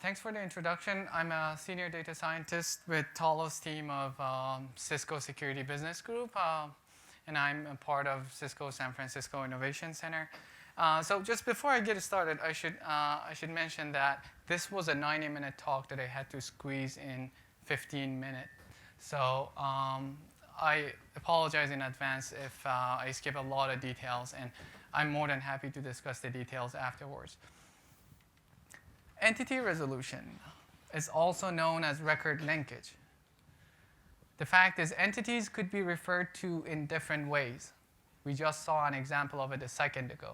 Thanks for the introduction. I'm a senior data scientist with Talo's team of Cisco Security Business Group, and I'm a part of Cisco San Francisco Innovation Center. So just before I get started, I should mention that this was a 90-minute talk that I had to squeeze in 15 minutes. So I apologize in advance if I skip a lot of details, and I'm more than happy to discuss the details afterwards. Entity resolution is also known as record linkage. The fact is, entities could be referred to in different ways. We just saw an example of it a second ago.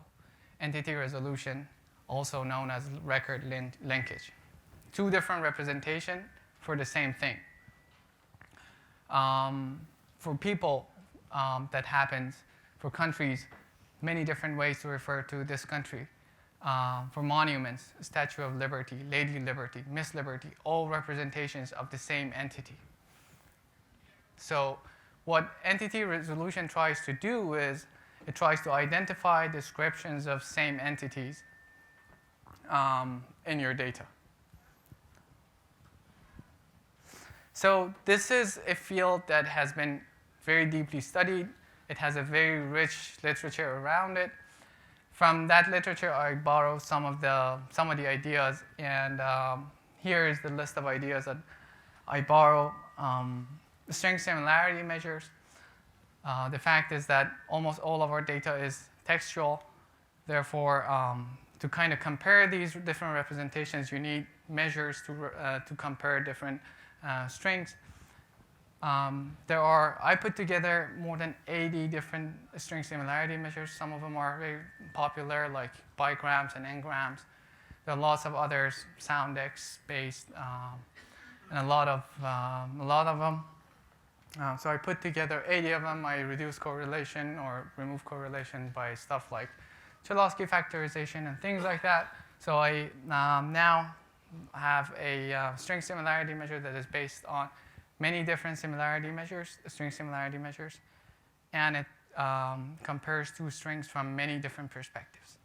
Entity resolution, also known as record linkage. Two different representations for the same thing. For people, that happens. For countries, many different ways to refer to this country. For monuments, Statue of Liberty, Lady Liberty, Miss Liberty, all representations of the same entity. So what entity resolution tries to do is it tries to identify descriptions of same entities in your data. So this is a field that has been very deeply studied. It has a very rich literature around it. From that literature, I borrowed some of the ideas, and here is the list of ideas that I borrow. String similarity measures. The fact is that almost all of our data is textual. Therefore, to kind of compare these different representations, you need measures to compare different strings. I put together more than 80 different string similarity measures. Some of them are very popular, like bigrams and n-grams. There are lots of others, soundex-based, and a lot of them. So I put together 80 of them. I reduce correlation or remove correlation by stuff like Cholesky factorization and things like that. So I now have a string similarity measure that is based on many different similarity measures, string similarity measures, and it compares two strings from many different perspectives.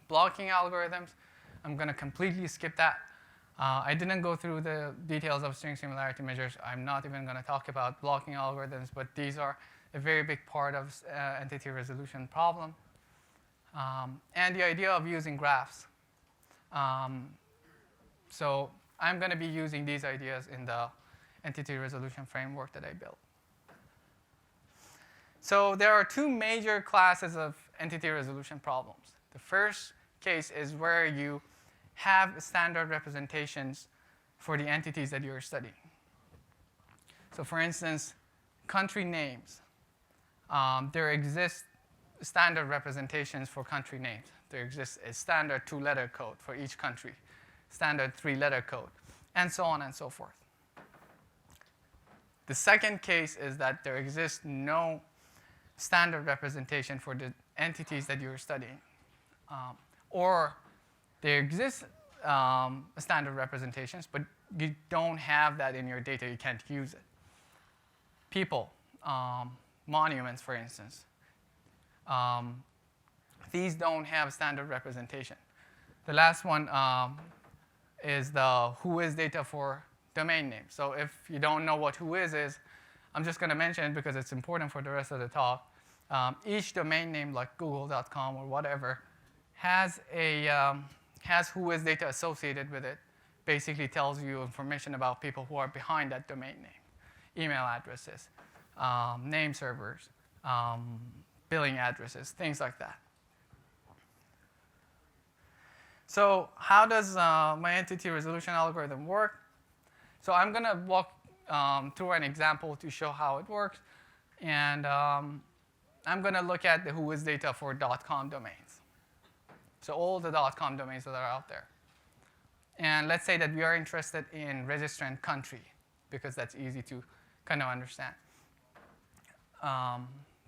Blocking algorithms, I'm going to completely skip that. I didn't go through the details of string similarity measures. I'm not even going to talk about blocking algorithms, but these are a very big part of entity resolution problem. And the idea of using graphs. So I'm going to be using these ideas in the entity resolution framework that I built. So there are two major classes of entity resolution problems. The first case is where you have standard representations for the entities that you're studying. So for instance, country names. There exist standard representations for country names. There exists a standard 2-letter code for each country, standard 3-letter code, and so on and so forth. The second case is that there exists no standard representation for the entities that you're studying. Or there exist standard representations, but you don't have that in your data. You can't use it. People, monuments, for instance. These don't have standard representation. The last one is the whois data for domain name. So if you don't know what whois is, I'm just going to mention it because it's important for the rest of the talk. Each domain name, like google.com or whatever, has whois data associated with it. Basically tells you information about people who are behind that domain name. Email addresses, name servers, billing addresses, things like that. So how does my entity resolution algorithm work? So I'm going to walk through an example to show how it works. And I'm going to look at the whois data for .com domains. So all the .com domains that are out there. And let's say that we are interested in registrant country, because that's easy to kind of understand.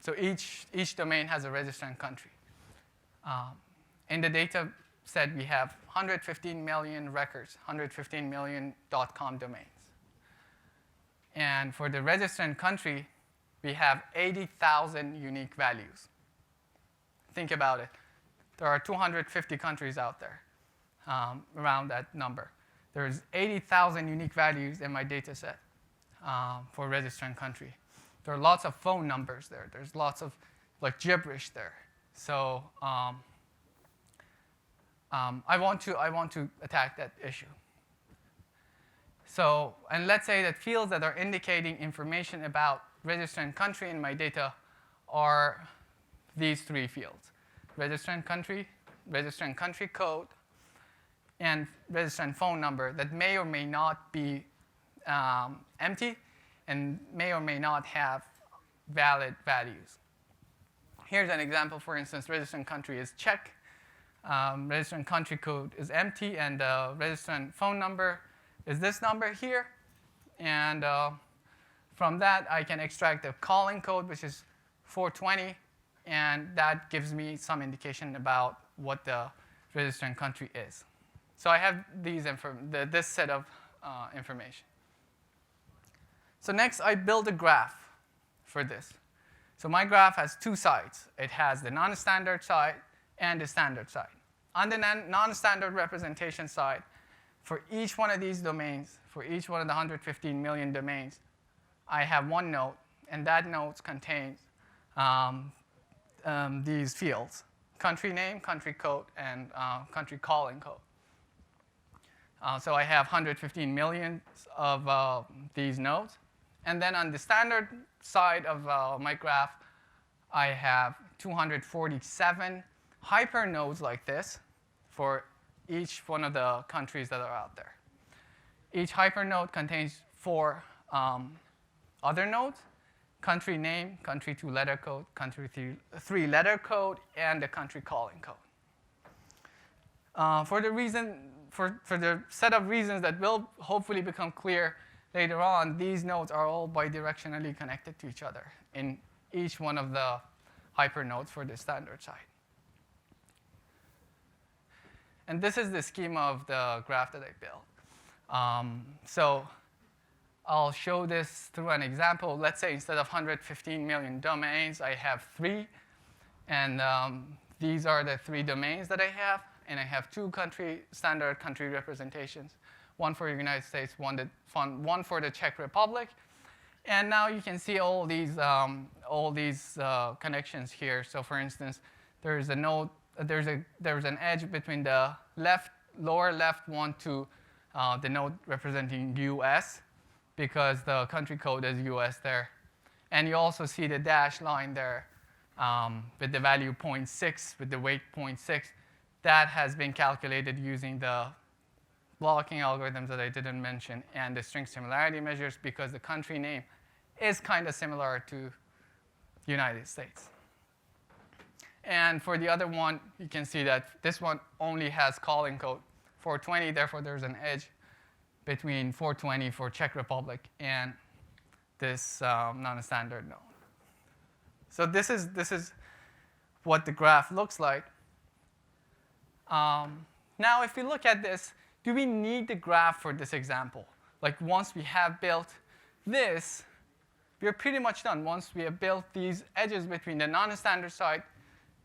So each domain has a registrant country. In the data set, we have 115 million records, 115 million .com domains. And for the registrant country, we have 80,000 unique values. Think about it. There are 250 countries out there. around that number. There's 80,000 unique values in my data set for registrant country. There are lots of phone numbers there. There's lots of gibberish there. So I want to attack that issue. So, and let's say that fields that are indicating information about registrant country in my data are these three fields: registrant country code, and registrant phone number that may or may not be empty and may or may not have valid values. Here's an example. For instance, registrant country is Czech, registrant country code is empty, and registrant phone number is this number here. And from that, I can extract the calling code, which is 420, and that gives me some indication about what the registrant country is. So I have this set of information. So next, I build a graph for this. So my graph has two sides. It has the non-standard side and the standard side. On the non-standard representation side, for each one of these domains, for each one of the 115 million domains, I have one node, and that node contains these fields: country name, country code, and country calling code. So I have 115 million of these nodes. And then on the standard side of my graph, I have 247 hypernodes like this for each one of the countries that are out there. Each hypernode contains 4 other nodes: country name, country 2-letter code, country 3-letter code, and the country calling code. For the set of reasons that will hopefully become clear later on, these nodes are all bidirectionally connected to each other in each one of the hypernodes for the standard side. And this is the schema of the graph that I built. So I'll show this through an example. Let's say instead of 115 million domains, I have 3. And these are the 3 domains that I have. And I have 2 standard country representations, one for the United States, one for the Czech Republic. And now you can see all these connections here. So for instance, there's an edge between the lower left one to the node representing US, because the country code is US there. And you also see the dashed line there with the value 0.6, with the weight 0.6. That has been calculated using the blocking algorithms that I didn't mention and the string similarity measures, because the country name is kind of similar to United States. And for the other one, you can see that this one only has calling code 420. Therefore, there's an edge between 420 for Czech Republic and this non-standard node. So this is what the graph looks like. Now, if we look at this, do we need the graph for this example? Like, once we have built this, we're pretty much done. Once we have built these edges between the non-standard side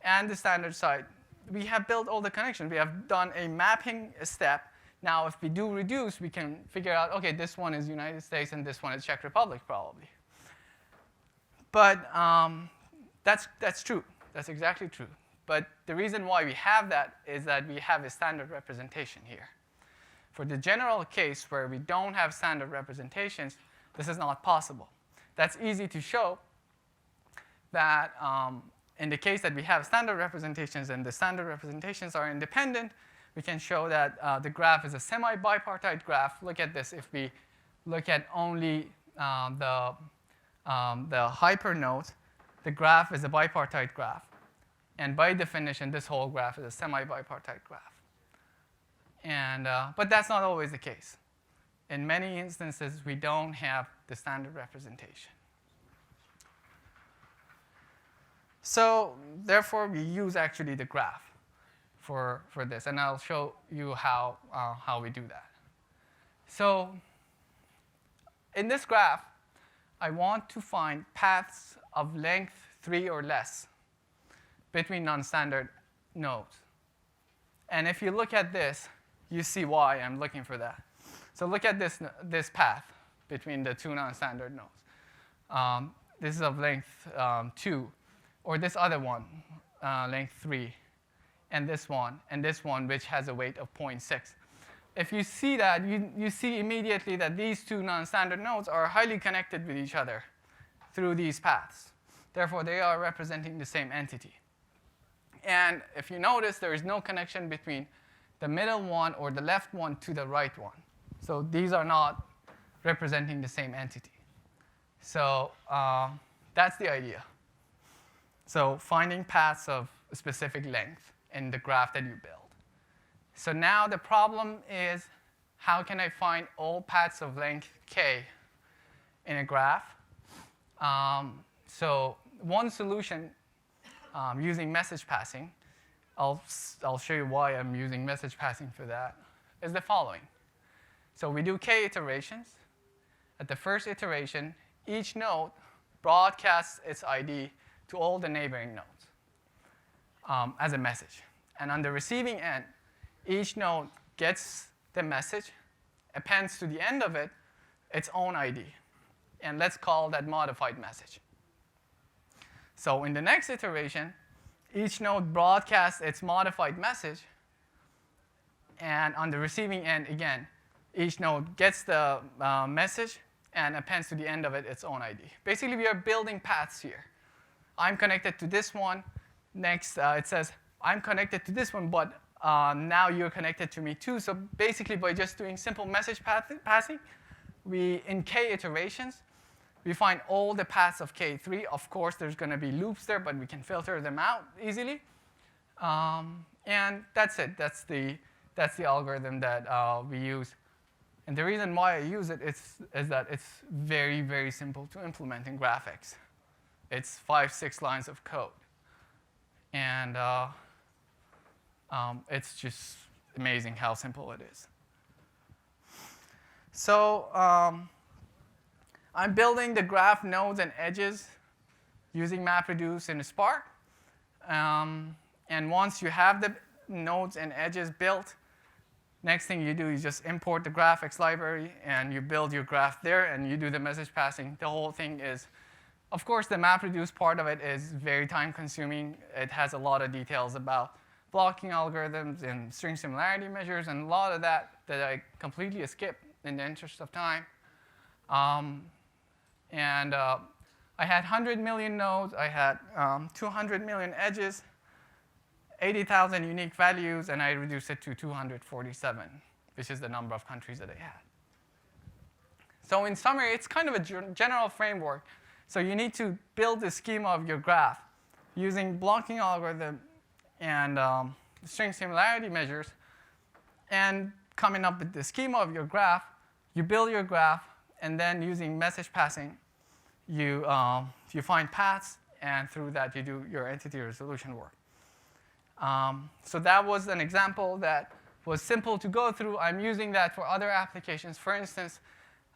and the standard side, we have built all the connections. We have done a mapping step. Now, if we do reduce, we can figure out, OK, this one is United States and this one is Czech Republic, probably. But that's true. That's exactly true. But the reason why we have that is that we have a standard representation here. For the general case where we don't have standard representations, this is not possible. That's easy to show that in the case that we have standard representations and the standard representations are independent, we can show that the graph is a semi-bipartite graph. Look at this. If we look at only the hypernodes, the graph is a bipartite graph. And by definition, this whole graph is a semi-bipartite graph. And, but that's not always the case. In many instances, we don't have the standard representation. So therefore, we use actually the graph for this. And I'll show you how we do that. So in this graph, I want to find paths of length 3 or less between non-standard nodes. And if you look at this, you see why I'm looking for that. So look at this path between the two non-standard nodes. This is of length 2, or this other one, length 3, and this one, which has a weight of 0.6. If you see that, you see immediately that these two non-standard nodes are highly connected with each other through these paths. Therefore, they are representing the same entity. And if you notice, there is no connection between the middle one or the left one to the right one. So these are not representing the same entity. So that's the idea. So finding paths of a specific length in the graph that you build. So now the problem is, how can I find all paths of length k in a graph? So one solution using message passing, I'll show you why I'm using message passing for that, is the following. So we do k iterations. At the first iteration, each node broadcasts its ID to all the neighboring nodes as a message. And on the receiving end, each node gets the message, appends to the end of it its own ID. And let's call that modified message. So in the next iteration, each node broadcasts its modified message. And on the receiving end, again, each node gets the message and appends to the end of it its own ID. Basically, we are building paths here. I'm connected to this one. Next, it says, I'm connected to this one, but now you're connected to me too. So basically, by just doing simple message passing, in k iterations, we find all the paths of k3. Of course, there's going to be loops there, but we can filter them out easily. And that's it. That's the algorithm that we use. And the reason why I use it is that it's very, very simple to implement in graphics. It's 5-6 lines of code. And it's just amazing how simple it is. So I'm building the graph nodes and edges using MapReduce in Spark. And once you have the nodes and edges built, next thing you do is just import the graphics library, and you build your graph there, and you do the message passing. The whole thing is, of course, the MapReduce part of it is very time-consuming. It has a lot of details about blocking algorithms and string similarity measures, and a lot of that I completely skip in the interest of time. I had 100 million nodes. I had 200 million edges, 80,000 unique values, and I reduced it to 247, which is the number of countries that I had. So in summary, it's kind of a general framework. So you need to build the schema of your graph using blocking algorithm and string similarity measures, and coming up with the schema of your graph. You build your graph, and then using message passing, you find paths, and through that you do your entity resolution work. So that was an example that was simple to go through. I'm using that for other applications. For instance,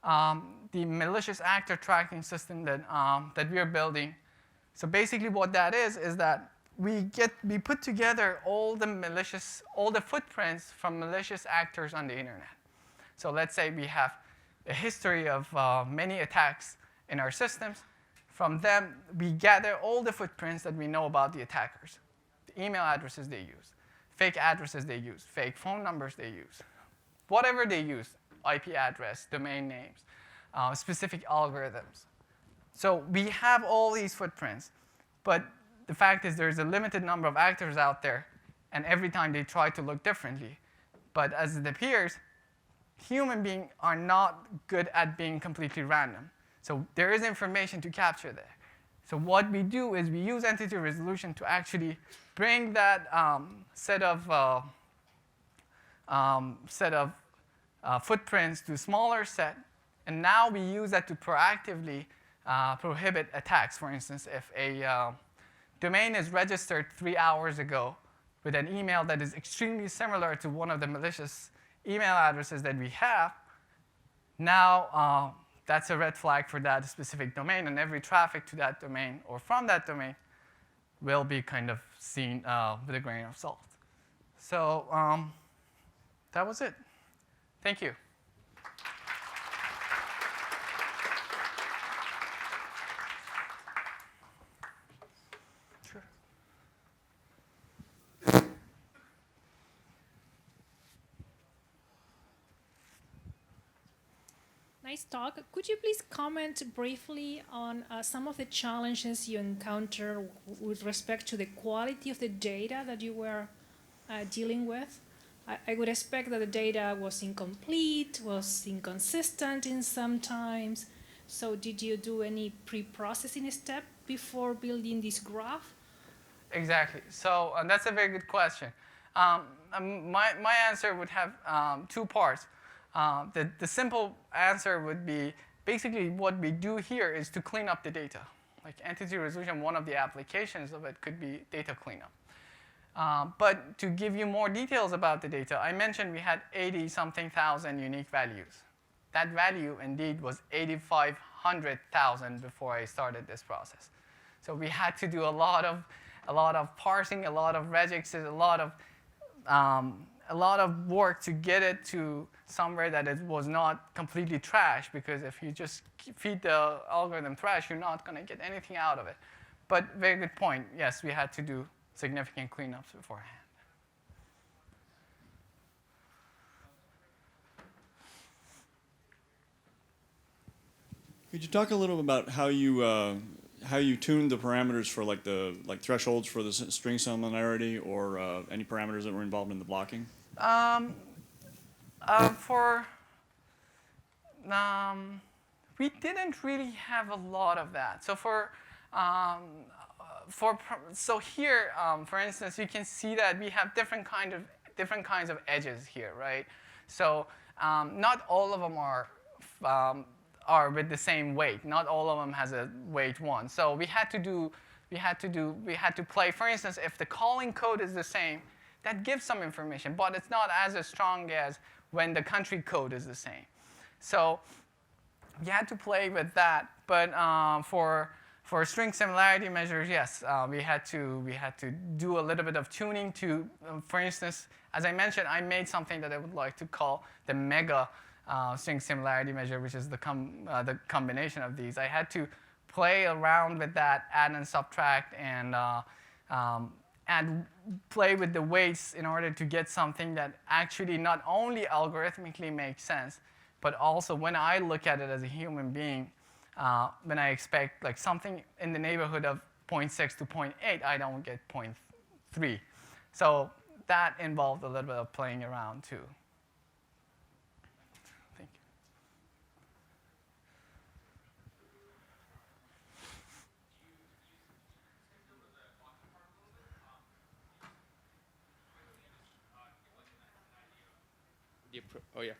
the malicious actor tracking system that we are building. So basically what that is that we put together all the footprints from malicious actors on the internet. So let's say we have a history of many attacks in our systems. From them, we gather all the footprints that we know about the attackers. The email addresses they use, fake addresses they use, fake phone numbers they use, whatever they use, IP address, domain names, specific algorithms. So we have all these footprints, but the fact is there's a limited number of actors out there, and every time they try to look differently. But as it appears, human beings are not good at being completely random. So there is information to capture there. So what we do is we use entity resolution to actually bring that set of footprints to a smaller set, and now we use that to proactively prohibit attacks. For instance, if a domain is registered 3 hours ago with an email that is extremely similar to one of the malicious email addresses that we have, now that's a red flag for that specific domain, and every traffic to that domain or from that domain will be kind of seen with a grain of salt. So that was it. Thank you. Sure. Nice talk. Could you please comment briefly on some of the challenges you encounter with respect to the quality of the data that you were dealing with? I would expect that the data was incomplete, was inconsistent in some times. So did you do any pre-processing step before building this graph? Exactly. So that's a very good question. My answer would have two parts. The simple answer would be basically what we do here is to clean up the data. Like entity resolution, one of the applications of it could be data cleanup. But to give you more details about the data, I mentioned we had 80-something thousand unique values. That value indeed was 8,500,000 before I started this process. So we had to do a lot of parsing, a lot of regexes, a lot of work to get it to somewhere that it was not completely trash, because if you just feed the algorithm trash, you're not going to get anything out of it. But very good point. Yes, we had to do significant cleanups beforehand. Could you talk a little about how you tuned the parameters for the thresholds for the string similarity, or any parameters that were involved in the blocking? We didn't really have a lot of that. So here, for instance, you can see that we have different kinds of edges here, right? So not all of them are with the same weight. Not all of them has a weight 1. So we had to play. For instance, if the calling code is the same, that gives some information, but it's not as strong as when the country code is the same. So we had to play with that. But for string similarity measures, yes, we had to do a little bit of tuning to, for instance, as I mentioned, I made something that I would like to call the mega string similarity measure, which is the combination of these. I had to play around with that, add and subtract, and play with the weights in order to get something that actually not only algorithmically makes sense, but also when I look at it as a human being, when I expect like something in the neighborhood of 0.6 to 0.8, I don't get 0.3. So that involved a little bit of playing around too. Thank you. Oh yeah.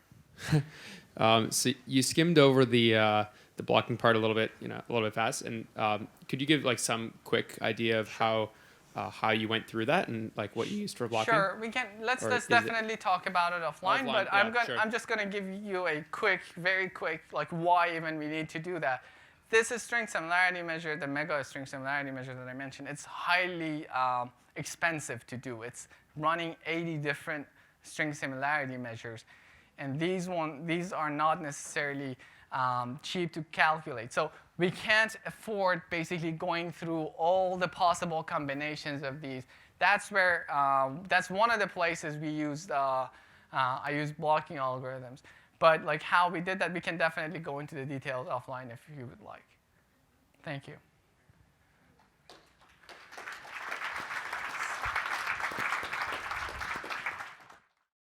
So you skimmed over the blocking part a little bit fast, and could you give like some quick idea of how you went through that and like what you used for blocking? Sure, we can. Let's definitely talk about it offline. But yeah, I'm just going to give you a very quick, like why even we need to do that. This is string similarity measure, the mega string similarity measure that I mentioned. It's highly expensive to do. It's running 80 different string similarity measures, and these are not necessarily cheap to calculate. So we can't afford basically going through all the possible combinations of these. That's where that's one of the places we used. I used blocking algorithms, but like how we did that, we can definitely go into the details offline if you would like. Thank you.